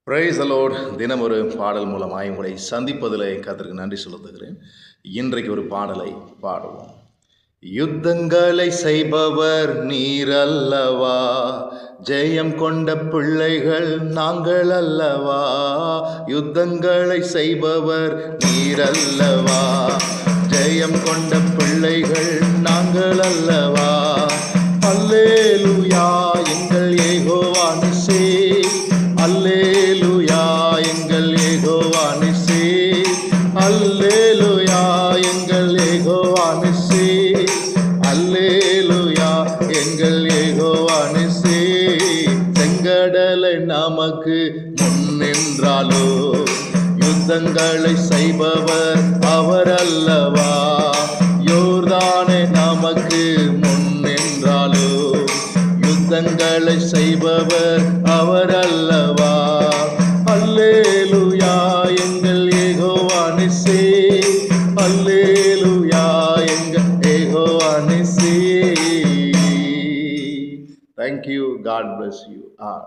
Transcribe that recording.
Praise the Lord. தினம் ஒரு பாடல் மூலமாய் உங்களை சந்திப்பதில் கர்த்தருக்கு நன்றி செலுத்துகிறேன். இன்றைக்கு ஒரு பாடலை பாடுவோம். யுத்தங்களை செய்பவர் நீர் அல்லவா, ஜெயம் கொண்ட பிள்ளைகள் நாங்கள் அல்லவா. யுத்தங்களை செய்பவர் நீர் அல்லவா, ஜெயம் கொண்ட பிள்ளைகள் நாங்கள் அல்லவா. அல்லேலூயா எங்கள் யெகோவா நிசே, அல்லேலூயா எங்கள் யெகோவா நிசே, அல்லேலூயா எங்கள் யெகோவா நிசே, அல்லேலூயா எங்கள் யெகோவா நிசே. செங்கடலை நமக்கு முன்னின்றாலோ, யுத்தங்களை செய்பவர் அவர் அல்லவா. யோர்தானே நமக்கு முன்னின்றாலோ, யுத்தங்களை செய்பவர் அவர் அல்லவா. அல்லேலூயா எங்கள் யெகோவா நிசே, அல்லேலூயா எங்கள் Jehovah நிசே. Thank you. God bless you all.